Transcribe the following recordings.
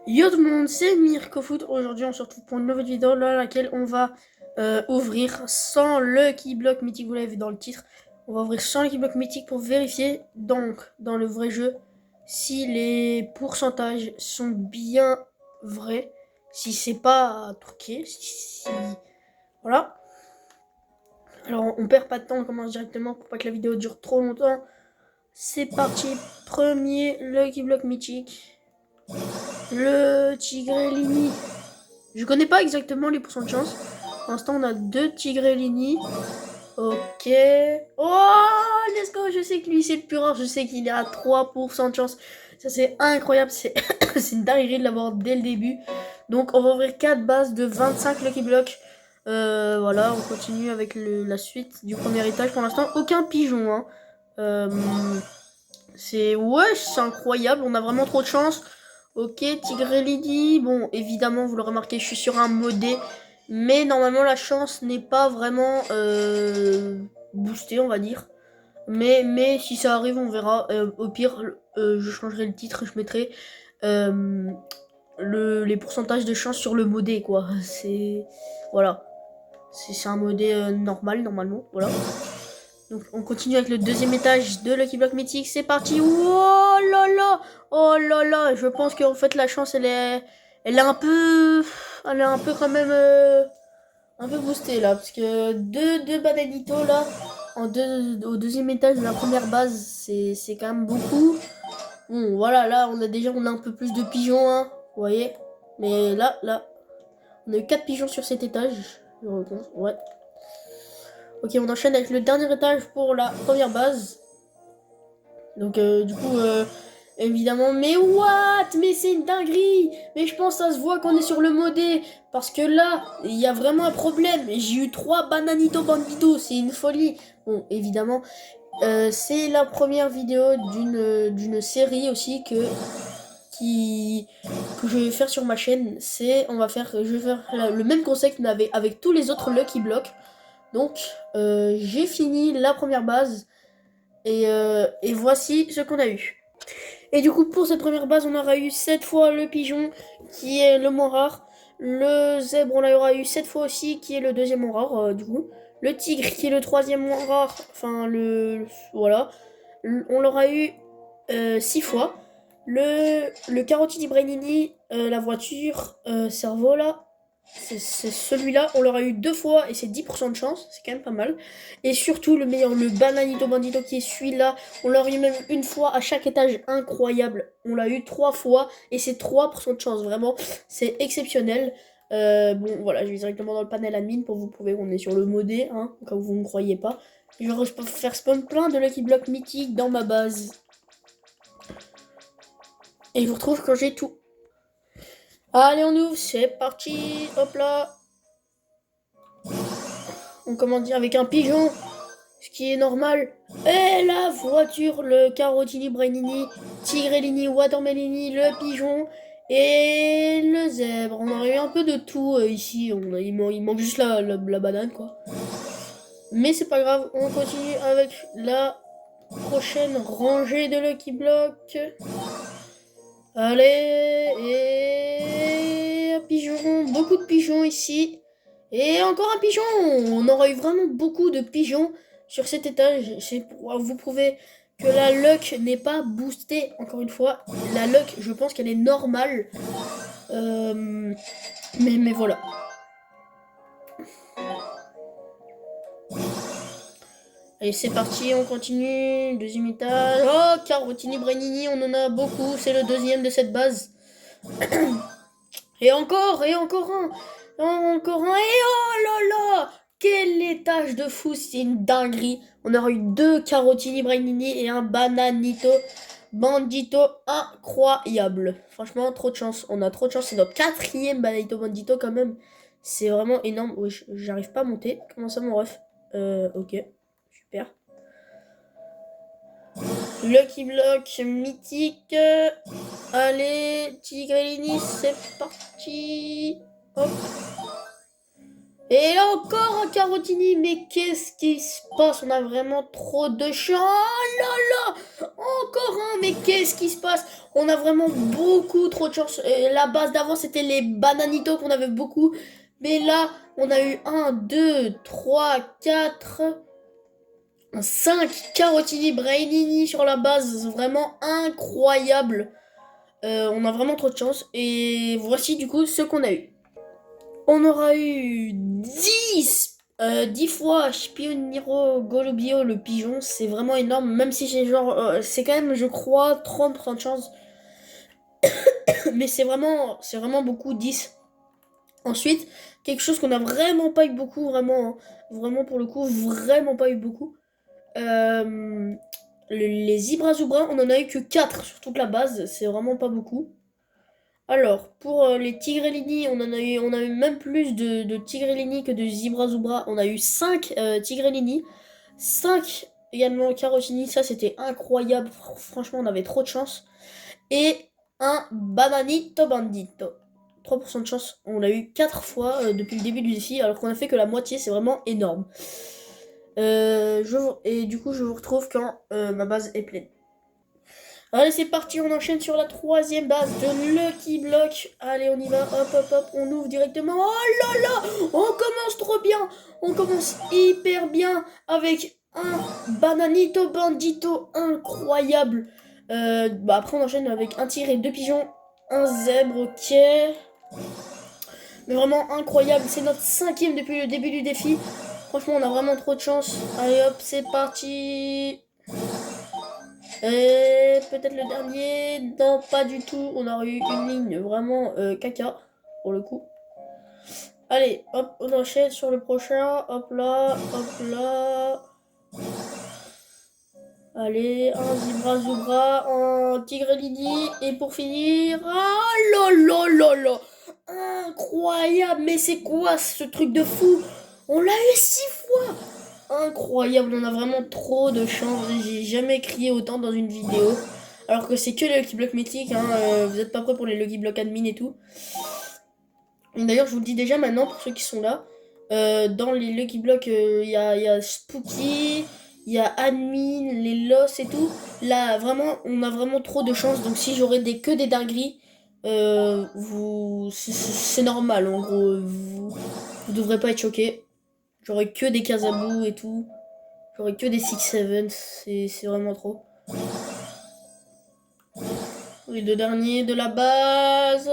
Yo tout le monde, c'est Mirkofoot. Aujourd'hui, on se retrouve pour une nouvelle vidéo dans laquelle on va ouvrir sans Lucky Block mythique. Vous l'avez vu dans le titre. On va ouvrir sans Lucky Block mythique pour vérifier, donc, dans le vrai jeu, si les pourcentages sont bien vrais, si c'est pas truqué, voilà. Alors, on perd pas de temps, on commence directement pour pas que la vidéo dure trop longtemps. C'est parti, premier Lucky Block mythique. Le Tigrellini. Je connais pas exactement les pourcents de chance. Pour l'instant, on a 2 Tigrellini. Ok. Oh, let's go. Je sais que lui, c'est le plus rare. Je sais qu'il est à 3% de chance. Ça, c'est incroyable. C'est une dinguerie de l'avoir dès le début. Donc, on va ouvrir 4 bases de 25 Lucky Blocks. Voilà, on continue avec la suite du premier étage. Pour l'instant, aucun pigeon. Hein. Ouais, c'est incroyable. On a vraiment trop de chance. Ok, Tigrellini. Bon, évidemment, vous l'aurez remarqué, je suis sur un modé. Mais normalement, la chance n'est pas vraiment boostée, on va dire. Mais si ça arrive, on verra. Au pire, je changerai le titre. Je mettrai les pourcentages de chance sur le modé, quoi. C'est... Voilà. C'est un modé normal, normalement. Voilà. Donc on continue avec le deuxième étage de Lucky Block mythique. C'est parti. Oh là là. Oh là là. Je pense qu'en fait la chance elle est un peu, quand même un peu boostée là, parce que deux bananitos là au deuxième étage de la première base, c'est quand même beaucoup. Bon voilà, là on a un peu plus de pigeons, hein, vous voyez. Mais là on a eu 4 pigeons sur cet étage. Je recompte, ouais. Ok, on enchaîne avec le dernier étage pour la première base. Donc du coup, évidemment, mais what? Mais c'est une dinguerie! Mais je pense que ça se voit qu'on est sur le modé. Parce que là, il y a vraiment un problème. J'ai eu 3 bananito bandito, c'est une folie. Bon, évidemment, c'est la première vidéo d'une série aussi que je vais faire sur ma chaîne. Je vais faire le même concept mais avec tous les autres Lucky Blocks. Donc, j'ai fini la première base. Et voici ce qu'on a eu. Et du coup, pour cette première base, on aura eu 7 fois le pigeon, qui est le moins rare. Le zèbre, on l'aura eu 7 fois aussi, qui est le deuxième moins rare, du coup. Le tigre, qui est le troisième moins rare. Enfin, voilà. On l'aura eu 6 fois. Le carotidi brainini, la voiture, cerveau, là. C'est celui-là, on l'aura eu 2 fois et c'est 10% de chance, c'est quand même pas mal. Et surtout le meilleur, le bananito bandito qui est celui-là, on l'a eu même une fois à chaque étage, incroyable. On l'a eu 3 fois et c'est 3% de chance, vraiment, c'est exceptionnel. Bon voilà, je vais directement dans le panel admin pour vous prouver qu'on est sur le modé, hein, au cas où vous ne croyez pas. Je vais faire spawn plein de Lucky Block mythiques dans ma base. Et je vous retrouve quand j'ai tout. Allez, on ouvre, c'est parti, hop là. On commence avec un pigeon, ce qui est normal. Et la voiture, le carotini brainini, tigrellini, watermelini, le pigeon et le zèbre. On aurait eu un peu de tout ici. Il manque juste la banane, quoi. Mais c'est pas grave, on continue avec la prochaine rangée de Lucky Block. Allez, et un pigeon, beaucoup de pigeons ici. Et encore un pigeon. On aura eu vraiment beaucoup de pigeons sur cet étage. C'est pour vous prouver que la luck n'est pas boostée. Encore une fois, la luck, je pense qu'elle est normale. Mais voilà. Allez, c'est parti, on continue. Deuxième étage. Oh, Carotini Brainini, on en a beaucoup. C'est le deuxième de cette base. Et encore un. Encore un. Et oh là là! Quel étage de fou, c'est une dinguerie. On aura eu 2 Carotini Brainini et un Bananito Bandito incroyable. Franchement, trop de chance. On a trop de chance. C'est notre 4e Bananito Bandito quand même. C'est vraiment énorme. Oui, j'arrive pas à monter. Comment ça, mon ref? Ok. Super. Lucky Block mythique. Allez, Tigrellini, c'est parti. Hop. Et encore un Carotini, mais qu'est-ce qui se passe? On a vraiment trop de chance. Oh là là! Encore un, mais qu'est-ce qui se passe? On a vraiment beaucoup trop de chance. La base d'avant, c'était les bananitos qu'on avait beaucoup. Mais là, on a eu 1, 2, 3, 4, 5 Carotini Brainini sur la base. Vraiment incroyable. On a vraiment trop de chance. Et voici du coup ce qu'on a eu. On aura eu 10 fois Spioniro Golubio le pigeon, c'est vraiment énorme, même si c'est genre, c'est quand même, je crois, 30% de chance. Mais c'est vraiment beaucoup, 10. Ensuite, quelque chose qu'on a vraiment pas eu beaucoup, vraiment pour le coup, vraiment pas eu beaucoup. Les Zebra on en a eu que 4 sur toute la base, c'est vraiment pas beaucoup. Alors, pour les Tigrellini, on a eu même plus de Tigrellini que de Zebra. On a eu 5 Tigrellini, 5 également Carotini, ça c'était incroyable. Franchement, on avait trop de chance. Et un Bananito Bandito. 3% de chance, on l'a eu 4 fois depuis le début du défi, alors qu'on a fait que la moitié, c'est vraiment énorme. Et du coup, je vous retrouve quand ma base est pleine. Allez, c'est parti, on enchaîne sur la 3e base de Lucky Block. Allez, on y va, hop, hop, hop, on ouvre directement. Oh là là, on commence trop bien, on commence hyper bien avec un Bananito Bandito incroyable. Après, on enchaîne avec un tigre et 2 pigeons, un zèbre, ok. Mais vraiment incroyable, c'est notre 5e depuis le début du défi. Franchement, on a vraiment trop de chance. Allez, hop, c'est parti. Et peut-être le dernier. Non, pas du tout. On aurait eu une ligne vraiment caca, pour le coup. Allez, hop, on enchaîne sur le prochain. Hop là, hop là. Allez, un Zebra, un Tigrellini. Et pour finir... Ah là là là là! Incroyable! Mais c'est quoi ce truc de fou? On l'a eu 6 fois! Incroyable, on a vraiment trop de chance. J'ai jamais crié autant dans une vidéo. Alors que c'est que les Lucky Block mythiques, hein. Vous êtes pas prêts pour les Lucky Block admin et tout. D'ailleurs, je vous le dis déjà maintenant pour ceux qui sont là. Dans les Lucky Block, il y a Spooky, il y a admin, les Loss et tout. Là, vraiment, on a vraiment trop de chance. Donc si j'aurais que des dingueries, c'est normal. En gros, vous devrez pas être choqués. J'aurais que des Casabou et tout. J'aurais que des 6-7, c'est vraiment trop. Les 2 derniers de la base.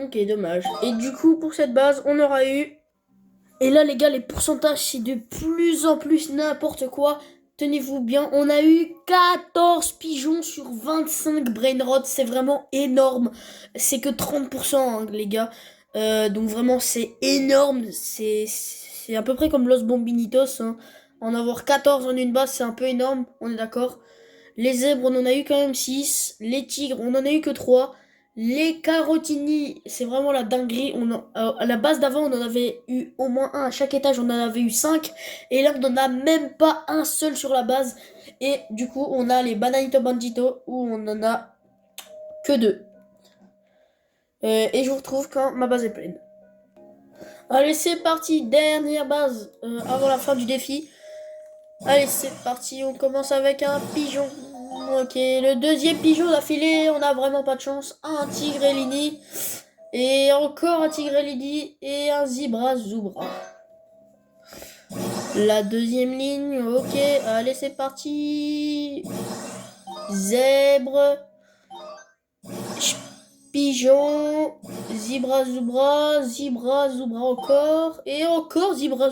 Ok, dommage. Et du coup, pour cette base, on aura eu... Et là, les gars, les pourcentages, c'est de plus en plus n'importe quoi. Tenez-vous bien, on a eu 14 pigeons sur 25 brainrot. C'est vraiment énorme. C'est que 30%, hein, les gars. Donc vraiment, c'est énorme. C'est à peu près comme Los Bombinitos, hein. En avoir 14 en une base, c'est un peu énorme, on est d'accord. Les zèbres, on en a eu quand même 6. Les tigres, on en a eu que 3. Les carotini, c'est vraiment la dinguerie. À la base d'avant, on en avait eu au moins un à chaque étage, on en avait eu 5. Et là, on n'en a même pas un seul sur la base. Et du coup, on a les Bananito Bandito, où on en a que 2. Et je vous retrouve quand ma base est pleine. Allez, c'est parti, dernière base avant la fin du défi. Allez, c'est parti, on commence avec un pigeon. Ok, le 2e pigeon d'affilée, on a vraiment pas de chance. Un Tigrellini. Et encore un Tigrellini et un Zebra. La 2e ligne, ok, allez, c'est parti. Zèbre. Pigeon. Zebra encore. Et encore Zebra,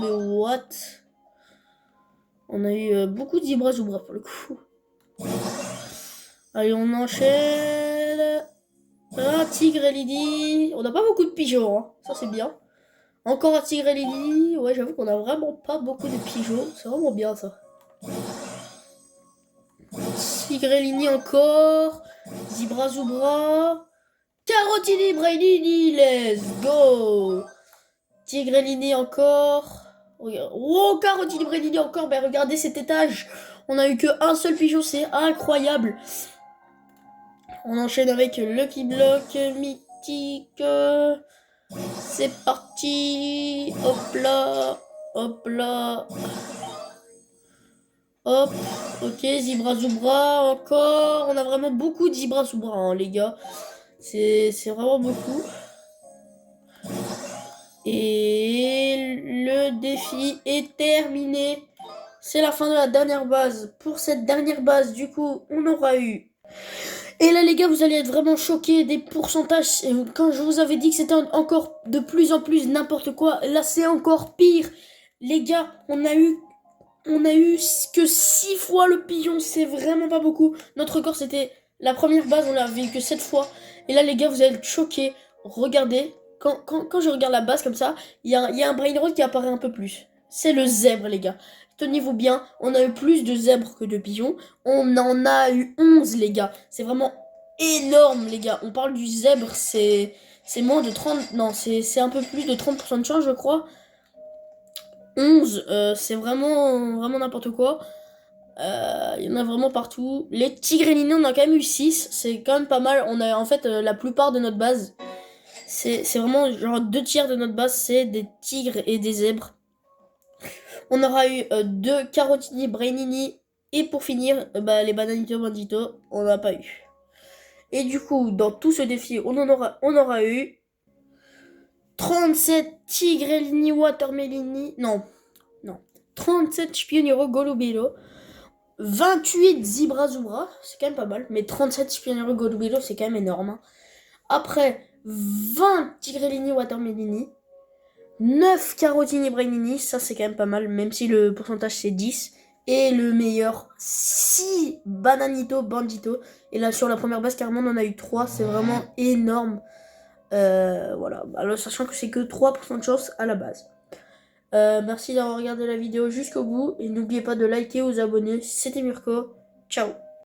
mais what? On a eu beaucoup de Zebra pour le coup. Allez, on enchaîne. Un tigre LED. On n'a pas beaucoup de pigeons, hein. Ça c'est bien. Encore un tigre LED. Ouais, j'avoue qu'on a vraiment pas beaucoup de pigeons. C'est vraiment bien ça. Tigre LED encore. Zebra. Carotini Brainini. Let's go. Tigre LED encore. Oh, Carotini Brainini encore. Ben regardez cet étage. On a eu que un seul pigeon. C'est incroyable. On enchaîne avec Lucky Block mythique. C'est parti. Hop là. Hop là. Hop. Ok, Zebra Zoubra encore. On a vraiment beaucoup de Zebra Zoubra, hein, les gars. C'est vraiment beaucoup. Et le défi est terminé. C'est la fin de la dernière base. Pour cette dernière base, du coup, on aura eu... Et là, les gars, vous allez être vraiment choqués des pourcentages. Et quand je vous avais dit que c'était encore de plus en plus n'importe quoi, là, c'est encore pire. Les gars, on a eu que 6 fois le pigeon. C'est vraiment pas beaucoup. Notre record, c'était la première base, on l'avait eu que 7 fois. Et là, les gars, vous allez être choqués. Regardez. Quand je regarde la base comme ça, il y a un brain rot qui apparaît un peu plus. C'est le zèbre, les gars. Tenez-vous bien, on a eu plus de zèbres que de pigeons. On en a eu 11, les gars. C'est vraiment énorme, les gars. On parle du zèbre, c'est moins de 30... Non, c'est un peu plus de 30% de chance, je crois. 11, c'est vraiment n'importe quoi. Il y en a vraiment partout. Les tigres et linés, on a quand même eu 6. C'est quand même pas mal. On a en fait la plupart de notre base. C'est vraiment genre 2 tiers de notre base, c'est des tigres et des zèbres. On aura eu 2 carotini, brainini. Et pour finir, les bananito bandito, on n'a pas eu. Et du coup, dans tout ce défi, on aura eu 37 tigrellini, watermelini. Non. 37 Spionero Golubilo. 28 Zebra Zoubra, c'est quand même pas mal. Mais 37 Spionero Golubilo, c'est quand même énorme. Hein. Après, 20 Tigrellini Watermelini. 9 Carotini Brainini, ça c'est quand même pas mal, même si le pourcentage c'est 10. Et le meilleur, 6 Bananito Bandito. Et là sur la première base, carrément on en a eu 3, c'est vraiment énorme. Voilà, alors, sachant que c'est que 3% de chance à la base. Merci d'avoir regardé la vidéo jusqu'au bout. Et n'oubliez pas de liker ou vous abonner. C'était Mirko. Ciao.